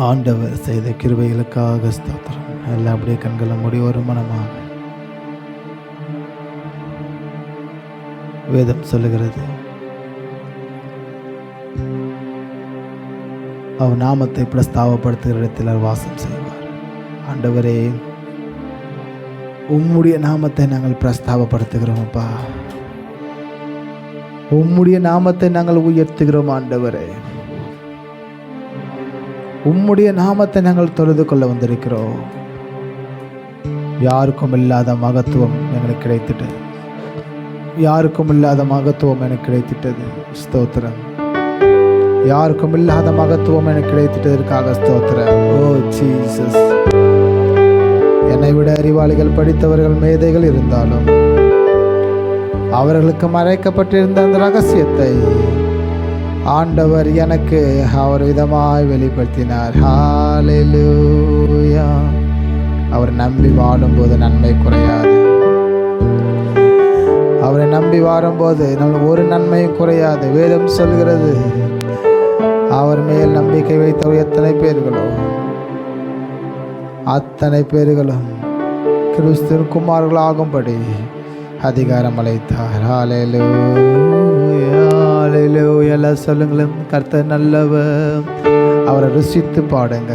ஆண்டவர் செய்த கிருபைகளுக்காக ஸ்தோத்திரம். எல்லாம் அப்படியே கண்களை மூடி ஒரு மனமாக வேதம் சொல்லுகிறது, அவர் நாமத்தை பிரஸ்தாபப்படுத்துகிற இடத்தில் அவர் வாசம் செய்வார். ஆண்டவரே, உம்முடைய நாமத்தை நாங்கள் பிரஸ்தாபப்படுத்துகிறோம் அப்பா. உம்முடைய நாமத்தை நாங்கள் உயர்த்துகிறோம் ஆண்டவரே. உம்முடைய நாமத்தை நாங்கள் தொழுது கொள்ள வந்திருக்கிறோம். யாருக்கும் இல்லாத மகத்துவம் எங்களுக்கு கிடைத்திட்டது. யாருக்கும் இல்லாத மகத்துவம் எனக்கு கிடைத்திட்டது. ஸ்தோத்திரம். யாருக்கும் இல்லாத மகத்துவம் எனக்கு கிடைத்திட்டதற்காக ஸ்தோத்திரம். ஓ ஜீசஸ். என்னை விட அறிவாளிகள், படித்தவர்கள், மேதைகள் இருந்தாலும் அவர்களுக்கு மறைக்கப்பட்டிருந்த அந்த ரகசியத்தை ஆண்டவர் எனக்கு அவர் விதமாய் வெளிப்படுத்தினார். ஹல்லேலூயா. அவர் நம்பி வாழும்போது நன்மை குறையாது. அவரை நம்பி வாழும்போது நம்ம ஒரு நன்மையும் குறையாது. வேதம் சொல்கிறது, அவர் மேல் நம்பிக்கை வைத்தவர் எத்தனை பேர்களோ அத்தனை பேர்களும் கிறிஸ்துவின் குமாரர்களாகும்படி அதிகாரம் அளித்தார். ஹல்லேலூயா, ஹல்லேலூயா. எல்லாம் சொல்லுங்களும், கர்த்தர் நல்லவர். அவரை ருசித்து பாடுங்க.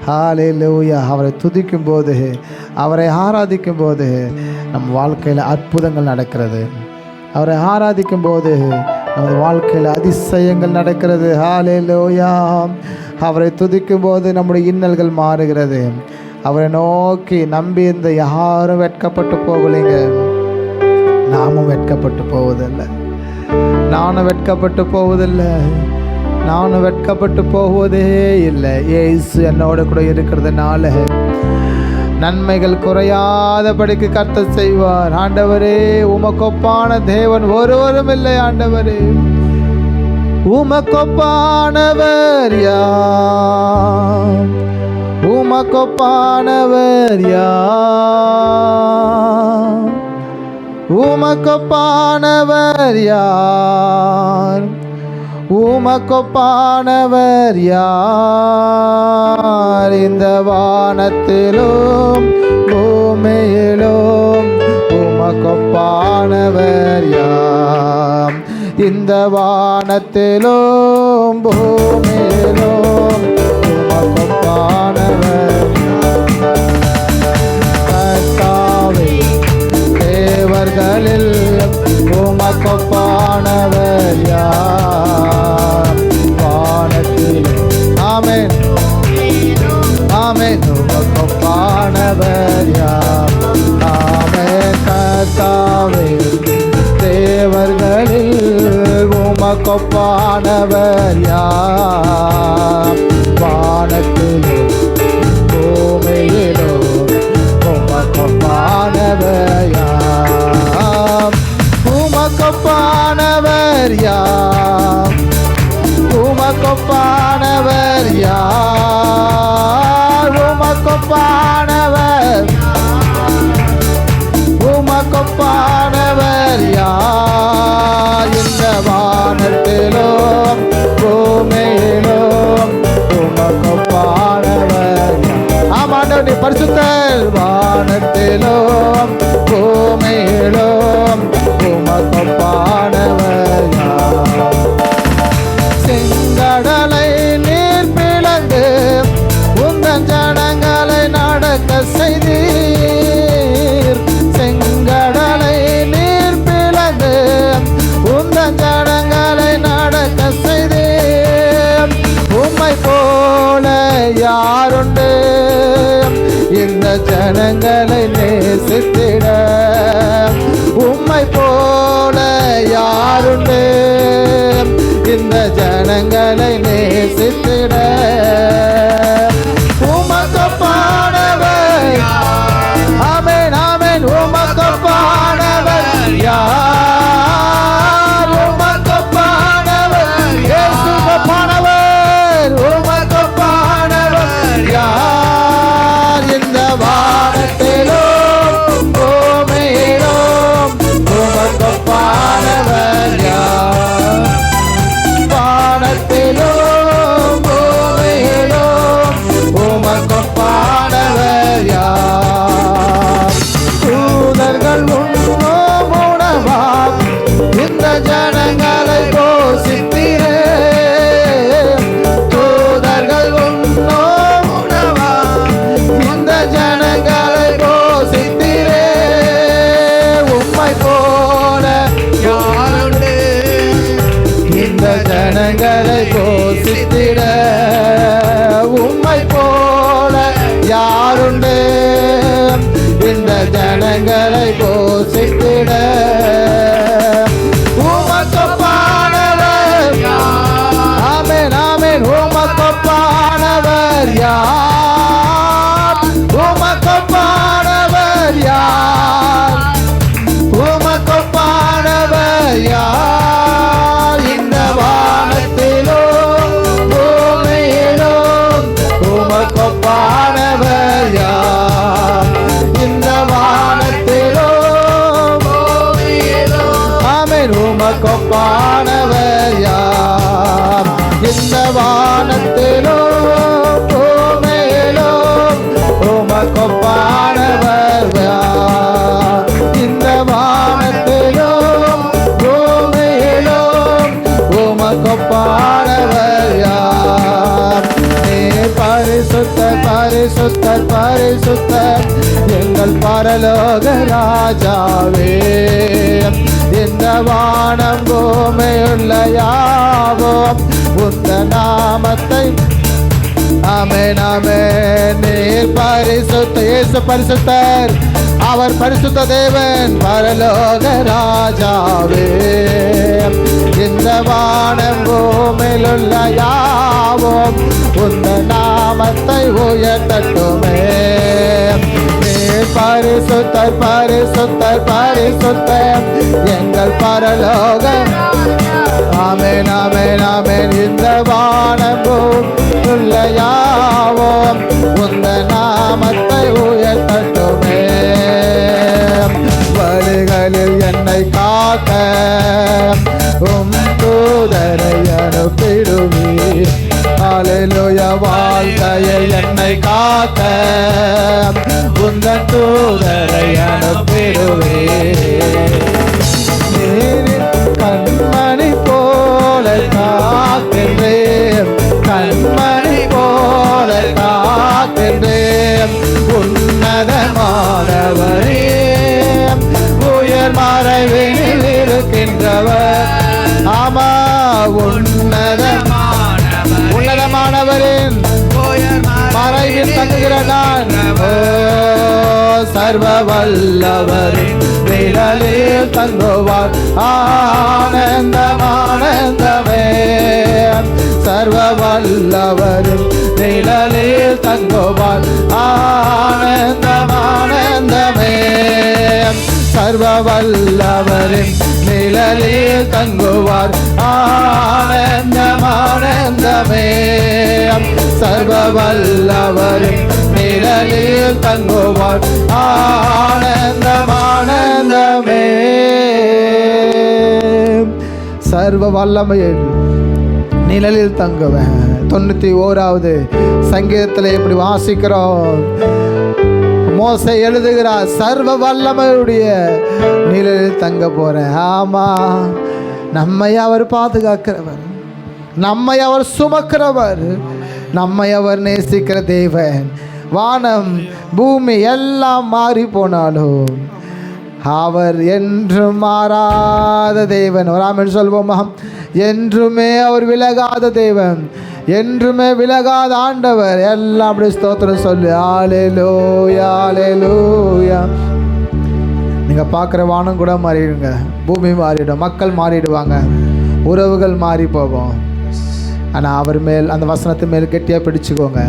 ஹல்லேலூயா. அவரை துதிக்கும் போது, அவரை ஆராதிக்கும் போது நம் வாழ்க்கையில் அற்புதங்கள் நடக்கிறது. அவரை ஆராதிக்கும் போது நமது வாழ்க்கையில் அதிசயங்கள் நடக்கிறது. ஹல்லேலூயா. அவரை துதிக்கும் போது நம்முடைய இன்னல்கள் மாறுகிறது. அவரை நோக்கி நம்பி இந்த யாரும் வெட்கப்பட்டு போகலைங்க. நாமும் வெட்கப்பட்டு போவதில்லை. நானும் வெட்கப்பட்டு போவதில்லை. நானும் வெட்கப்பட்டு போவதே இல்லை. இயேசு என்னோட கூட இருக்கிறதுனால நன்மைகள் குறையாதபடிக்கு கர்த்தர் செய்வார். ஆண்டவரே, உமக்கொப்பான தேவன் ஒருவரும் இல்லை. ஆண்டவரே, உமக்கொப்பானவர் யார்? உமக்கொப்பானவர் யார்? உமக்கொப்பானவர் யார்? உமக்கொப்பானவர் யார்? இந்த வானத்திலும் பூமியிலும் உமக்கொப்பானவர் யார்? இந்த வானத்திலும் பூமியிலும் உமக்கொப்பானவர் கர்த்தாவே, தேவர்களில் உமக்கொப்பானவர் யார்? வானத்திலும் ஆமென் ஆமென் உமக்கொப்பானவர் யார்? ஆமென். கர்த்தாவே, தேவர்களில் உமக்கொப்பானவர் யார்? வானத்திலும் பூமியிலும் உமக்கொப்பானவர் யார்? உமக்கொப்பானவர் யார்? உமக்கொப்பானவர் யார்? உமக்கொப்பானவர் உமக்கொப்பானவர் யார்? இந்த வானத்திலும் பூமியிலும் உமக்கொப்பானவர் யார்? ஆமாண்டவர், நீ பரிசுத்தர். வானத்திலும் பூமியிலும் உமக்கொப்பானவர் யார்? செங்கடலை நீர் பிளந்து உந்தன் ஜனங்களை நடக்க செய்தீர். செங்கடலை நீர் பிளந்து உந்தன் ஜனங்களை நடக்க செய்தீர். உம்மை போல யாருண்டு இந்த ஜனங்களை நேசித்திட? உம்மை போல யாருண்டு இந்த ஜனங்களை நேசித்திட? உமக்கொப்பானவர் ஆமென் ஆமென் உமக்கொப்பானவர் யார்? உமக்கொப்பானவர் இயேசுவப்பானவர் உமக்கொப்பானவர் யார்? இந்த வானத்திலும் பூமியிலும் உமக்கொப்பானவர் யார்? வானத்திலும் யார்? உமக்கொப்பானவர் யார்? உமக்கொப்பானவர் யார்? இந்த வானத்திலும் பூமியிலும் உமக்கொப்பானவர் யார்? இந்த வானத்திலும் பூமியிலும் ஆமென் உமக்கொப்பானவர் யார்? இந்த வானத்திலும் பூமியிலும் உமக்கொப்பானவர் யார்? இந்த வானத்திலும் பூமியிலும் உமக்கொப்பானவர் யார்? நீ பரிசுத்தர் பரிசுத்தர் பரிசுத்தர் எங்கள் பரலோக ராஜாவே. இந்த வானம் பூமியுள்ள யாவும் உந்த நாமத்தை ஆமென் ஆமென். நீர் பரிசுத்த இயேசு பரிசுத்தர், அவர் பரிசுத்த தேவன் பரலோக ராஜாவே. இந்த வானம் பூமியிலுள்ள யாவும் உந்த நாமத்தை உயர்த்தட்டுமே. நீர் பரிசுத்தர் பரிசுத்தர் பரிசுத்தர் எங்கள் பரலோக ஆமென் ஆமென் ஆமென். இந்த வானம் பூமியுள்ள யாவும் உந்த நாமத்தை உயர்த்தட்டுமே. வழிகளில் என்னை காக்க தூதரை அனுப்பிடுவீர். ஹல்லேலூயா. வாழ்க்கையில் என்னை காக்க உந்தன் தூதரை அனுப்பிடுவீர். கண்மணி போல காக்கின்றேன், கண்மணி போல காக்கின்றேன். உன்னதமானவரே, உயர் மறைவில் இருக்கின்றவர். ஆமா உன்னதமானவரின் மறைவில் தங்குகிற நான். சர்வ வல்லவரின் நிழலில் தங்குவார். ஆனந்தம் ஆனந்தமே. சர்வ வல்லவரின் நிழலில் தங்குவார். ஆனந்தம் ஆனந்தமே. சர்வ வல்லவரின் நிழலில் தங்குவார். ஆனந்தம் ஆனந்தமே. சர்வ வல்லவரின் நிழலில் தங்குவார். ஆனந்தம் ஆனந்தமே. சர்வ வல்லமையில் நிழலில் தங்குவேன். 91வது சங்கீதத்தில் இப்படி வாசிக்கிறோம். மோசே எழுதுகிறார், சர்வ வல்லமையுடைய நிழலில் தங்க போறேன். ஆமா, நம்மை அவர் பாதுகாக்கிறவர், நம்மை அவர் சுமக்கிறவர், நம்மை அவர் நேசிக்கிற தேவன். வானம் பூமி எல்லாம் மாறி போனாலும் அவர் என்றும் மாறாத தேவன். ஒரு ஆமென் சொல்வோமா? என்றுமே அவர் விலகாத தேவன், என்றுமே விலகாத ஆண்டவர். எல்லாம் அப்படி ஸ்தோத்திரம் சொல்லு. ஹல்லேலூயா ஹல்லேலூயா. நீங்கள் பார்க்குற வானம் கூட மாறிடுங்க, பூமி மாறிடும், மக்கள் மாறிடுவாங்க, உறவுகள் மாறி போகும். ஆனால் அவர் மேல், அந்த வசனத்து மேல் கெட்டியாக பிடிச்சுக்கோங்க,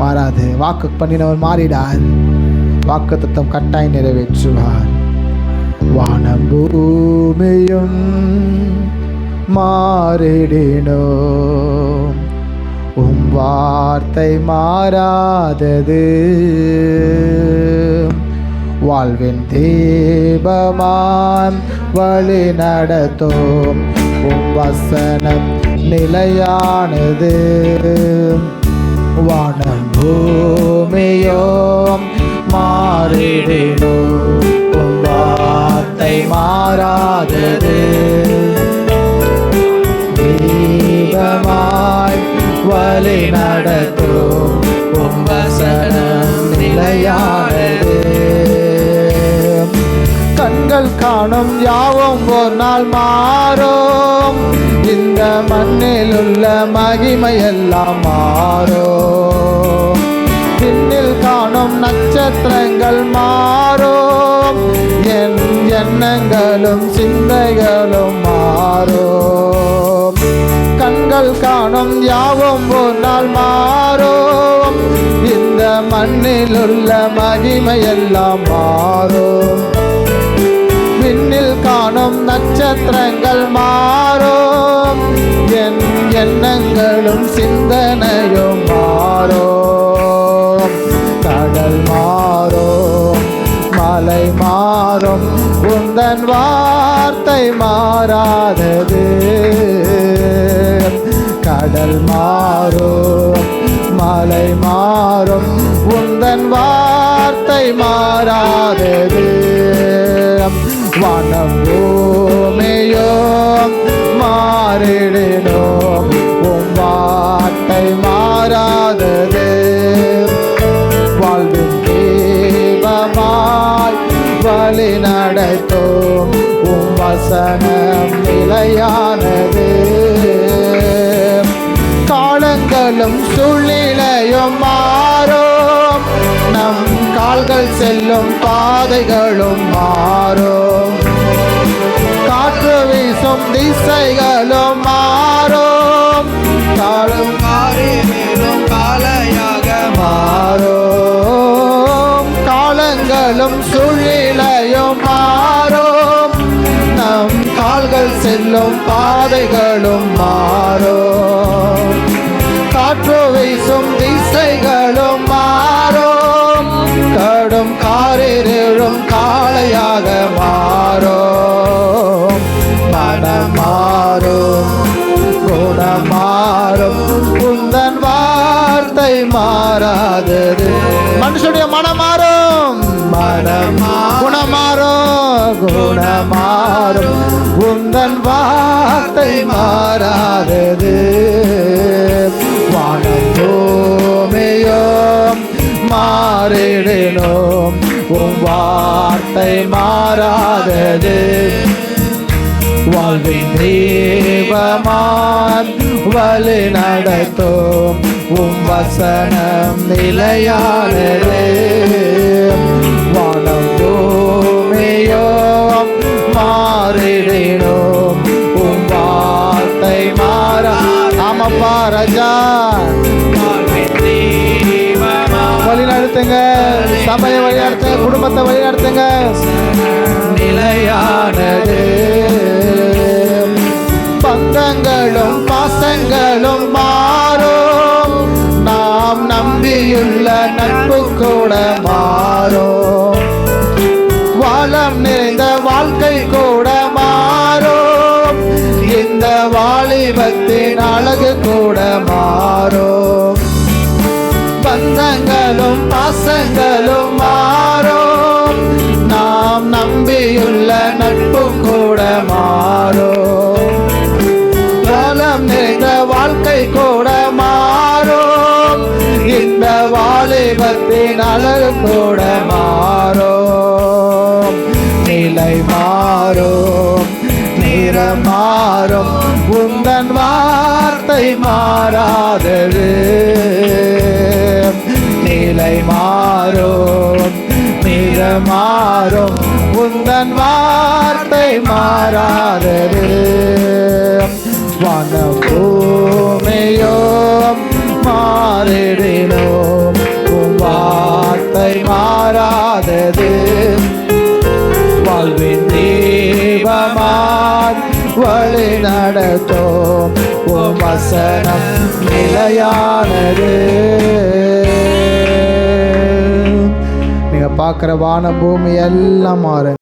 மாறாது. வாக்கு பண்ணினவர் மாறிடார், வாக்கு தத்தம் கட்டாய் நிறைவேற்றுவார். வானம் பூமியும் மாறிடினோ, வார்த்தை மாறாதது. வாழ்வின் தீபமாம் வழி நடத்தும் வசனம் நிலையானது. வானம் பூமியோ மாறிடினோ, வார்த்தை மாறாதது. தீபமாய் வழி நடத்தும் வசனம் நிலையானது. கண்கள் காணும் யாவும் ஒரு நாள் மாறும், இந்த மண்ணில் உள்ள மகிமையெல்லாம் மாறும். விண்ணில் காணும் நட்சத்திரங்கள் மாறும், என் எண்ணங்களும் சிந்தைகளும் மாறும். கண்கள் காணும் யாவும் ஒரு நாள் மாறும், மண்ணில் உள்ள மகிமையெல்லாம் மாறும். விண்ணில் காணும் நட்சத்திரங்கள் மாறும். என் எண்ணங்களும் சிந்தனையும் மாறும். கடல் மாறும், மலை மாறும், உந்தன் வார்த்தை மாறாதது. கடல் மாறும், மலை மாறும், உந்தன் வார்த்தை மாறாதது. வானம் பூமியும் மாறிடினோம், உம் வார்த்தை மாறாதது. வாழ்வின் தீபமாய் வழி நடத்தும், உம் வசனம் நிலையானது. காலங்களும் சூழ்நிலையும் மாறும், நம் கால்கள் செல்லும் பாதைகளும் மாறும். காற்று வீசும் திசைகளும் மாறும், காலும் மேலும் காலையாக மாறும். காலங்களும் சூழ்நிலையும் மாறும், நம் கால்கள் செல்லும் பாதைகளும் மாறும். காற்று வீசும் திசைகளும் மாறும், கடும் காரிருளும் காளையாக மாறும். மனம் மாறும், குணம் மாறும், உந்தன் வார்த்தை மாறாதது. மனுஷனுடைய மனம் மாறும், மனம் குணம் மாறும், குணம் மாறும், உந்தன் வார்த்தை மாறாதது. வானம் பூமியும் மாறிடினோம், உம் வார்த்தை மாறாதது. வாழ்வின் தீபமாய் வழி நடத்தும், உம் வசனம் நிலையானது. வானம் பூமியும் மாறிடினோம், உம் வார்த்தை மாறா. ஆமாப்பா ராஜா, வழி நடத்துங்க, சபையை வழி நடத்துங்க, குடும்பத்தை வழி நடத்துங்க. நிலையானது. பந்தங்களும் பாசங்களும் மாறும், நாம் நம்பியுள்ள நட்பு கூட மாறும். வளம் நிறைந்த வாழ்க்கை கூட மாறும், இந்த வாலிபத்தின் அழகு கூட மாறும். பந்தங்களும் பாசங்களும் மாறும், நாம் நம்பியுள்ள நட்பு கூட மாறும். காலம் நிறைந்த வாழ்க்கை கூட மாறும், இந்த வாலிபத்தின் அழகு கூட மாறும். நிலை மாறும், நிறம் மாறும், உந்தன் வார்த்தை மாறாதது. நிலை மாறும், நிறம் மாறும், உந்தன் வார்த்தை மாறாதது. வானம் பூமியும் மாறிடினோம், உம் வார்த்தை மாறாதது. வாழ்வின் தீபமாய் வழி நடத்தும், உம் வசனம் நிலையானது. நீங்க பார்க்குற வானம் பூமி எல்லாம் மாறும்.